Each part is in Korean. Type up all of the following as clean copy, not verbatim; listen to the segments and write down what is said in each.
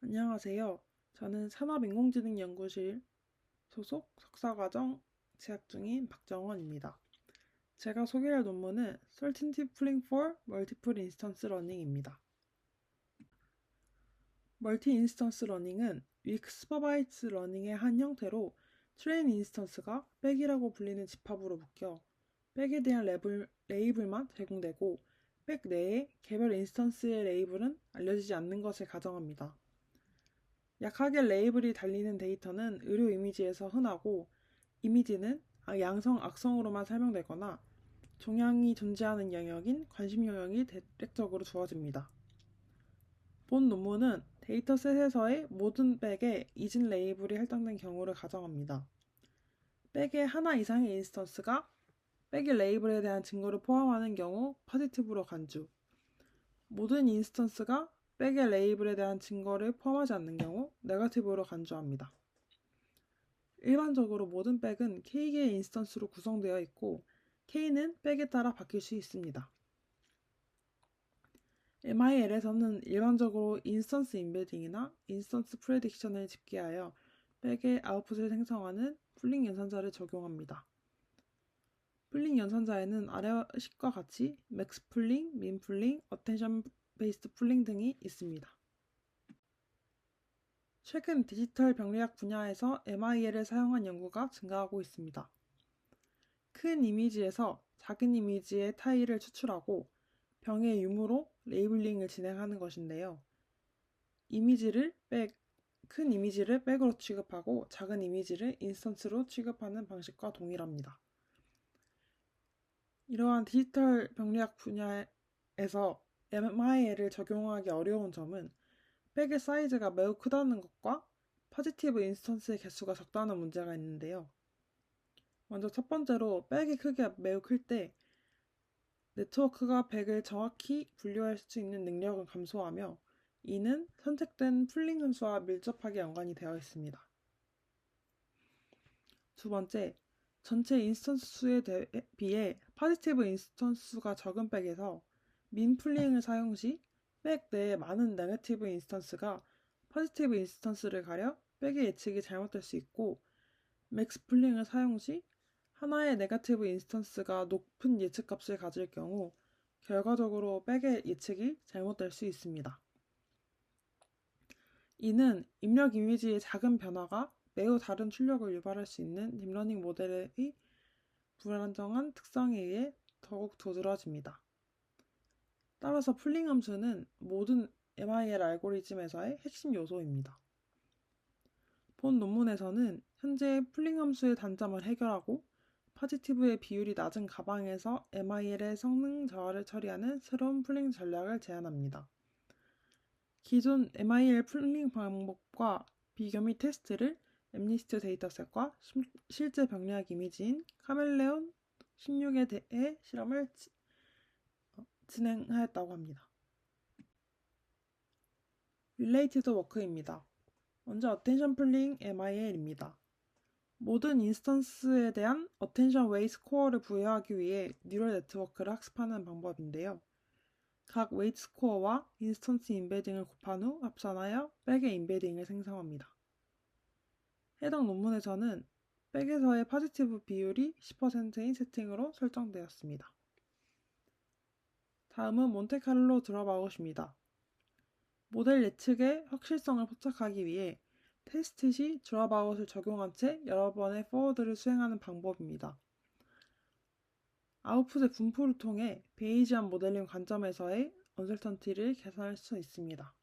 안녕하세요. 저는 산업인공지능연구실 소속 석사과정 재학 중인 박정원입니다. 제가 소개할 논문은 Certainty Pooling for Multiple Instance Learning입니다. 멀티 인스턴스 러닝은 윅 슈퍼바이즈 러닝의 한 형태로 트레인 인스턴스가 백이라고 불리는 집합으로 묶여 백에 대한 레이블만 제공되고 백 내에 개별 인스턴스의 레이블은 알려지지 않는 것을 가정합니다. 약하게 레이블이 달리는 데이터는 의료 이미지에서 흔하고 이미지는 양성, 악성으로만 설명되거나 종양이 존재하는 영역인 관심 영역이 대략적으로 주어집니다. 본 논문은 데이터셋에서의 모든 백에 이진 레이블이 할당된 경우를 가정합니다. 백의 하나 이상의 인스턴스가 백의 레이블에 대한 증거를 포함하는 경우 포지티브로 간주, 모든 인스턴스가 백의 레이블에 대한 증거를 포함하지 않는 경우 네거티브로 간주합니다. 일반적으로 모든 백은 K개의 인스턴스로 구성되어 있고 K는 백에 따라 바뀔 수 있습니다. MIL에서는 일반적으로 인스턴스 인베딩이나 인스턴스 프레딕션을 집계하여 백의 아웃풋을 생성하는 풀링 연산자를 적용합니다. 풀링 연산자에는 아래 식과 같이 맥스 풀링, 민 풀링, 어텐션 베이스드 풀링 등이 있습니다. 최근 디지털 병리학 분야에서 MIL을 사용한 연구가 증가하고 있습니다. 큰 이미지에서 작은 이미지의 타일을 추출하고 병의 유무로 레이블링을 진행하는 것인데요. 큰 이미지를 백으로 취급하고 작은 이미지를 인스턴스로 취급하는 방식과 동일합니다. 이러한 디지털 병리학 분야에서 MIL을 적용하기 어려운 점은 백의 사이즈가 매우 크다는 것과 포지티브 인스턴스의 개수가 적다는 문제가 있는데요. 먼저 첫 번째로 백의 크기가 매우 클 때 네트워크가 백을 정확히 분류할 수 있는 능력은 감소하며 이는 선택된 풀링 함수와 밀접하게 연관이 되어 있습니다. 두 번째, 전체 인스턴스 수에 비해 포지티브 인스턴스 수가 적은 백에서 민 풀링을 사용 시 백 내에 많은 네거티브 인스턴스가 포지티브 인스턴스를 가려 백의 예측이 잘못될 수 있고 맥스 풀링을 사용 시 하나의 네거티브 인스턴스가 높은 예측값을 가질 경우 결과적으로 백의 예측이 잘못될 수 있습니다. 이는 입력 이미지의 작은 변화가 매우 다른 출력을 유발할 수 있는 딥러닝 모델의 불안정한 특성에 의해 더욱 두드러집니다. 따라서 풀링 함수는 모든 MIL 알고리즘에서의 핵심 요소입니다. 본 논문에서는 현재 풀링 함수의 단점을 해결하고 포지티브의 비율이 낮은 가방에서 MIL의 성능 저하를 처리하는 새로운 풀링 전략을 제안합니다. 기존 MIL 풀링 방법과 비교 및 테스트를 엠니스트 데이터셋과 실제 병리학 이미지인 카멜레온 16에 대해 실험을 진행하였다고 합니다. 릴레이티드 워크입니다. 먼저 어텐션 풀링 MIL입니다. 모든 인스턴스에 대한 어텐션 웨이 스코어를 부여하기 위해 뉴럴 네트워크를 학습하는 방법인데요. 각 웨이트 스코어와 인스턴스 인베딩을 곱한 후 합산하여 백의 인베딩을 생성합니다. 해당 논문에서는 백에서의 포지티브 비율이 10%인 세팅으로 설정되었습니다. 다음은 몬테카를로 드롭아웃입니다. 모델 예측의 확실성을 포착하기 위해 테스트 시 드롭아웃을 적용한 채 여러 번의 포워드를 수행하는 방법입니다. 아웃풋의 분포를 통해 베이지안 모델링 관점에서의 언설턴티를 계산할 수 있습니다.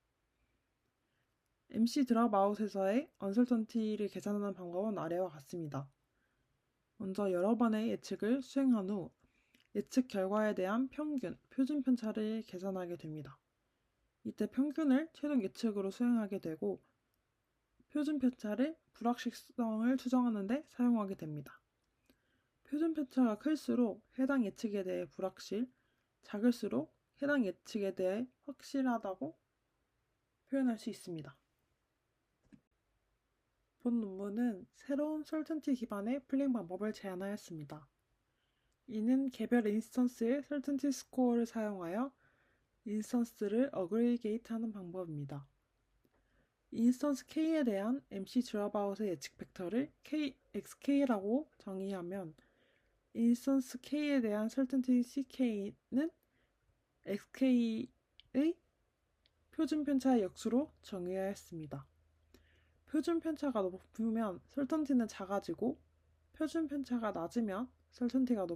MC 드롭아웃에서의 언설턴티를 계산하는 방법은 아래와 같습니다. 먼저 여러 번의 예측을 수행한 후 예측 결과에 대한 평균, 표준 편차를 계산하게 됩니다. 이때 평균을 최종 예측으로 수행하게 되고 표준 편차를 불확실성을 추정하는 데 사용하게 됩니다. 표준 편차가 클수록 해당 예측에 대해 불확실, 작을수록 해당 예측에 대해 확실하다고 표현할 수 있습니다. 본 논문은 새로운 설턴티 기반의 풀링 방법을 제안하였습니다. 이는 개별 인스턴스의 설턴티 스코어를 사용하여 인스턴스를 어그리게이트하는 방법입니다. 인스턴스 K에 대한 MC 드랍아웃의 예측 벡터를 XK라고 정의하면 인스턴스 K에 대한 certainty CK는 XK의 표준 편차의 역수로 정의하였습니다. 표준 편차가 높으면 certainty는 작아지고 표준 편차가 낮으면 certainty가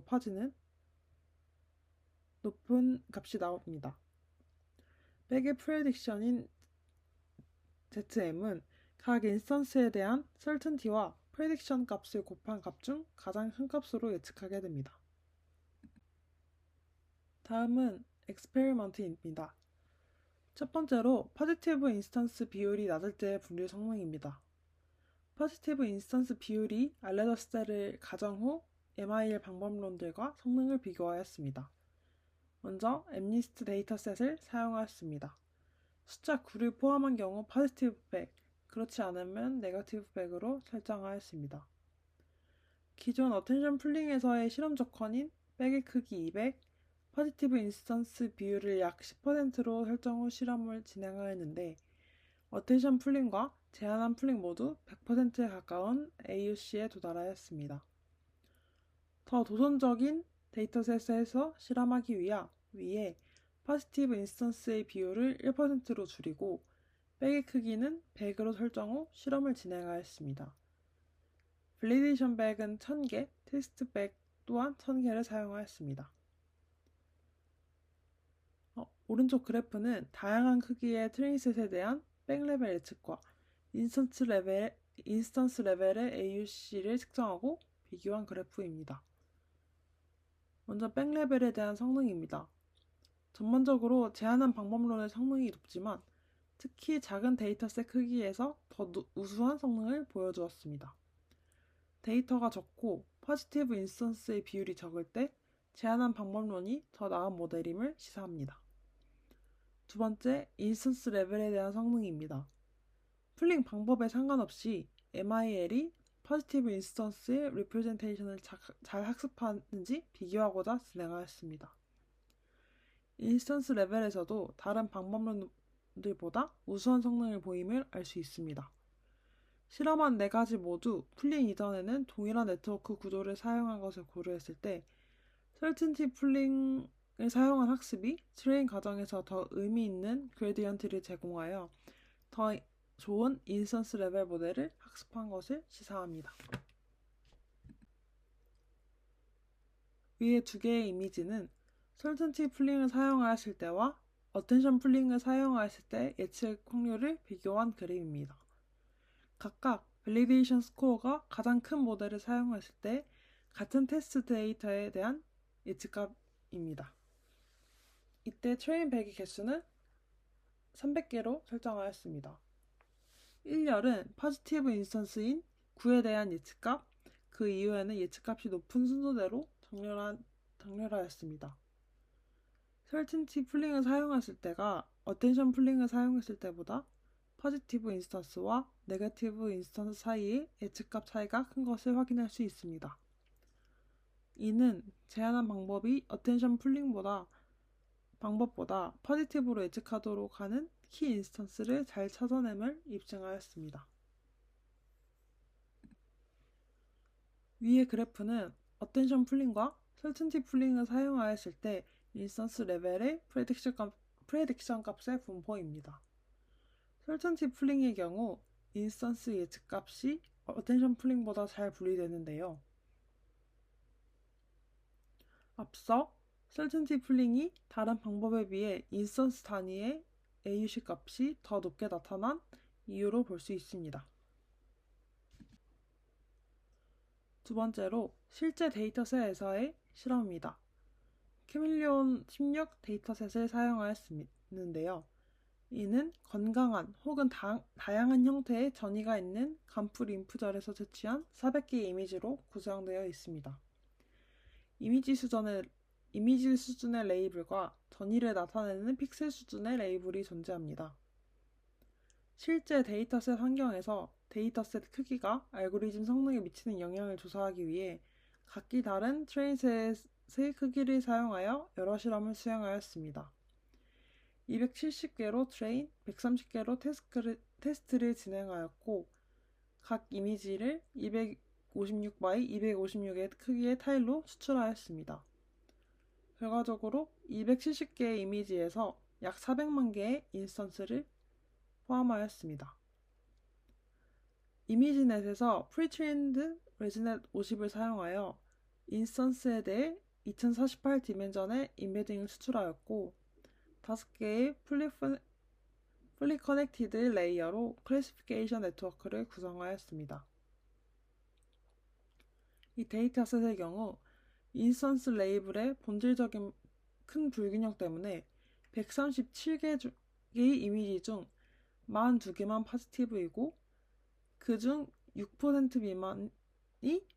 높은 값이 나옵니다. 백의 프레딕션인 ZM은 각 인스턴스에 대한 certainty와 프레딕션 값을 곱한 값 중 가장 큰 값으로 예측하게 됩니다. 다음은 엑스페리먼트입니다. 첫 번째로 포지티브 인스턴스 비율이 낮을 때의 분류 성능입니다. 포지티브 인스턴스 비율이 알려졌을 때를 가정 후 MIL 방법론들과 성능을 비교하였습니다. 먼저 엠니스트 데이터셋을 사용하였습니다. 숫자 9를 포함한 경우 포지티브 백, 그렇지 않으면 네거티브 백으로 설정하였습니다. 기존 어텐션 풀링에서의 실험 조건인 백의 크기 200, 포지티브 인스턴스 비율을 약 10%로 설정 후 실험을 진행하였는데 어텐션 풀링과 제한한 풀링 모두 100%에 가까운 AUC에 도달하였습니다. 더 도전적인 데이터셋에서 실험하기 위해 포지티브 인스턴스의 비율을 1%로 줄이고 백의 크기는 100으로 설정 후 실험을 진행하였습니다. 밸리데이션 백은 1000개, 테스트 백 또한 1000개를 사용하였습니다. 오른쪽 그래프는 다양한 크기의 트레이셋에 대한 백 레벨 예측과 인스턴스 레벨의 AUC를 측정하고 비교한 그래프입니다. 먼저 백 레벨에 대한 성능입니다. 전반적으로 제한한 방법론의 성능이 높지만 특히 작은 데이터셋 크기에서 더 우수한 성능을 보여주었습니다. 데이터가 적고 포지티브 인스턴스의 비율이 적을 때 제한한 방법론이 더 나은 모델임을 시사합니다. 두 번째, 인스턴스 레벨에 대한 성능입니다. 풀링 방법에 상관없이 MIL이 포지티브 인스턴스의 리프레젠테이션을 잘 학습하는지 비교하고자 진행하였습니다. 인스턴스 레벨에서도 다른 방법론들보다 우수한 성능을 보임을 알 수 있습니다. 실험한 4가지 모두 풀링 이전에는 동일한 네트워크 구조를 사용한 것을 고려했을 때 certainty 풀링을 사용한 학습이 트레인 과정에서 더 의미 있는 그레디언트를 제공하여 더 좋은 인스턴스 레벨 모델을 학습한 것을 시사합니다. 위의 두 개의 이미지는 certainty 풀링을 사용하였을 때와 attention 풀링을 사용하였을 때 예측 확률을 비교한 그림입니다. 각각 밸리데이션 스코어가 가장 큰 모델을 사용했을 때 같은 테스트 데이터에 대한 예측값입니다. 이때 트레인 100의 개수는 300개로 설정하였습니다. 1열은 포지티브 인스턴스인 9에 대한 예측값, 그 이후에는 예측값이 높은 순서대로 정렬하였습니다. certainty 풀링을 사용했을 때가 attention 풀링을 사용했을 때보다 포지티브 인스턴스와 네거티브 인스턴스 사이의 예측값 차이가 큰 것을 확인할 수 있습니다. 이는 제한한 방법이 attention 풀링보다 포지티브로 예측하도록 하는 키 인스턴스를 잘 찾아냄을 입증하였습니다. 위의 그래프는 attention 풀링과 certainty 풀링을 사용하였을 때 인스턴스 레벨의 프레딕션 값의 분포입니다. certainty 풀링의 경우 인스턴스 예측값이 attention 풀링보다 잘 분리되는데요. 앞서 certainty 풀링이 다른 방법에 비해 인스턴스 단위의 AUC 값이 더 높게 나타난 이유로 볼 수 있습니다. 두 번째로 실제 데이터셋에서의 실험입니다. 캐밀리온 16 데이터셋을 사용하였는데요. 이는 건강한 혹은 다양한 형태의 전이가 있는 간풀 인프절에서 채취한 400개의 이미지로 구성되어 있습니다. 이미지 수준의 레이블과 전이를 나타내는 픽셀 수준의 레이블이 존재합니다. 실제 데이터셋 환경에서 데이터셋 크기가 알고리즘 성능에 미치는 영향을 조사하기 위해 각기 다른 트레인셋의 크기를 사용하여 여러 실험을 수행하였습니다. 270개로 트레인, 130개로 테스트를 진행하였고 각 이미지를 256by 256의 크기의 타일로 추출하였습니다. 결과적으로 270개의 이미지에서 약 400만 개의 인스턴스를 포함하였습니다. 이미지넷에서 프리트레인드 레지넷 50을 사용하여 인스턴스에 대해 2048 디멘전의 임베딩을 추출하였고 5개의 풀리 커넥티드 레이어로 클래시피케이션 네트워크를 구성하였습니다. 이 데이터셋의 경우 인스턴스 레이블의 본질적인 큰 불균형 때문에 137개의 이미지 중 42개만 포지티브이고 그 중 6% 미만이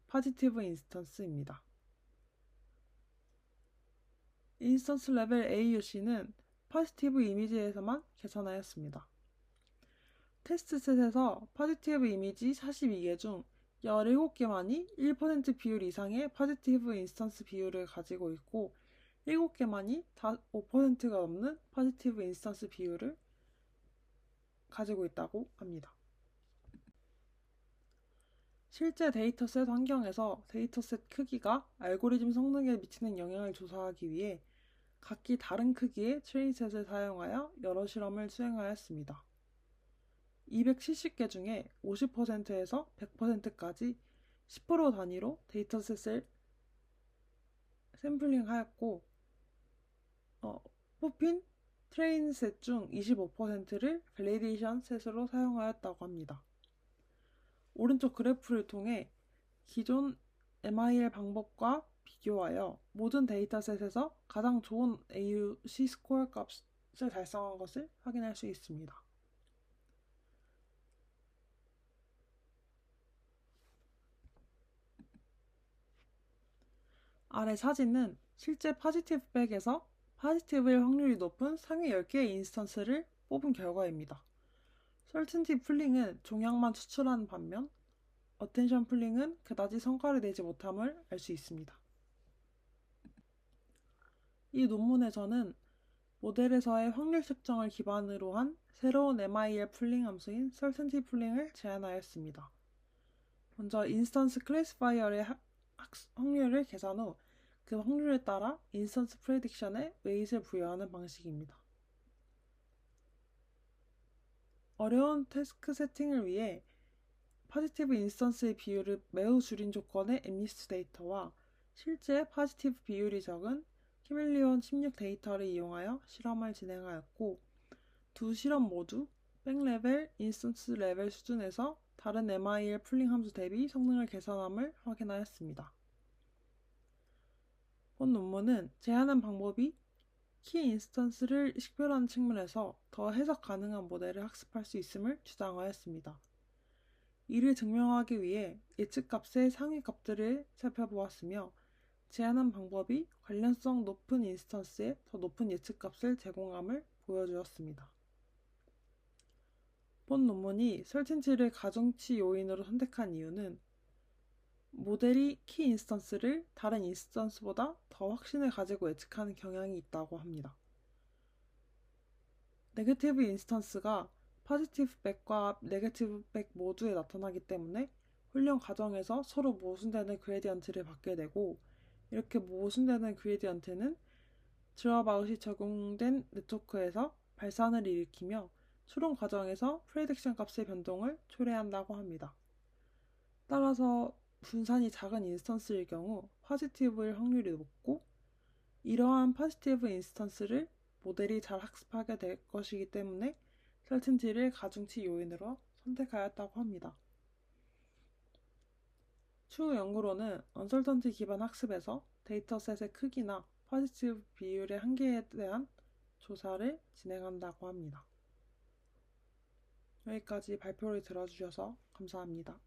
포지티브 인스턴스입니다. 인스턴스 레벨 AUC는 포지티브 이미지에서만 계산하였습니다. 테스트셋에서 포지티브 이미지 42개 중 17개만이 1% 비율 이상의 포지티브 인스턴스 비율을 가지고 있고 7개만이 5%가 넘는 포지티브 인스턴스 비율을 가지고 있다고 합니다. 실제 데이터셋 환경에서 데이터셋 크기가 알고리즘 성능에 미치는 영향을 조사하기 위해 각기 다른 크기의 트레인셋을 사용하여 여러 실험을 수행하였습니다. 270개 중에 50%에서 100%까지 10% 단위로 데이터셋을 샘플링하였고 뽑힌 트레인 셋 중 25%를 밸리데이션 셋으로 사용하였다고 합니다. 오른쪽 그래프를 통해 기존 MIL 방법과 비교하여 모든 데이터셋에서 가장 좋은 AUC 스코어 값을 달성한 것을 확인할 수 있습니다. 아래 사진은 실제 포지티브 백에서 포지티브일 확률이 높은 상위 10개의 인스턴스를 뽑은 결과입니다. 설튼티 풀링은 종양만 추출하는 반면 어텐션 풀링은 그다지 성과를 내지 못함을 알 수 있습니다. 이 논문에서는 모델에서의 확률 측정을 기반으로 한 새로운 MIL 풀링 함수인 설튼티 풀링을 제안하였습니다. 먼저 인스턴스 클래시파이어의 확률을 계산 후 그 확률에 따라 인스턴스 프레딕션에 웨이트를 부여하는 방식입니다. 어려운 태스크 세팅을 위해 포지티브 인스턴스의 비율을 매우 줄인 조건의 MNIST 데이터와 실제 포지티브 비율이 적은 키밀리온 16 데이터를 이용하여 실험을 진행하였고 두 실험 모두 백레벨, 인스턴스 레벨 수준에서 다른 MIL 풀링 함수 대비 성능을 개선함을 확인하였습니다. 본 논문은 제안한 방법이 키 인스턴스를 식별하는 측면에서 더 해석 가능한 모델을 학습할 수 있음을 주장하였습니다. 이를 증명하기 위해 예측값의 상위값들을 살펴보았으며 제안한 방법이 관련성 높은 인스턴스에 더 높은 예측값을 제공함을 보여주었습니다. 본 논문이 설튼티를 가중치 요인으로 선택한 이유는 모델이 키 인스턴스를 다른 인스턴스보다 더 확신을 가지고 예측하는 경향이 있다고 합니다. 네거티브 인스턴스가 포지티브 백과 네거티브 백 모두에 나타나기 때문에 훈련 과정에서 서로 모순되는 그레디언트를 받게 되고 이렇게 모순되는 그레디언트는 드롭아웃이 적용된 네트워크에서 발산을 일으키며 추론 과정에서 프레딕션 값의 변동을 초래한다고 합니다. 따라서 분산이 작은 인스턴스일 경우 포지티브일 확률이 높고 이러한 포지티브 인스턴스를 모델이 잘 학습하게 될 것이기 때문에 설튼티를 가중치 요인으로 선택하였다고 합니다. 추후 연구로는 언설턴티 기반 학습에서 데이터셋의 크기나 포지티브 비율의 한계에 대한 조사를 진행한다고 합니다. 여기까지 발표를 들어주셔서 감사합니다.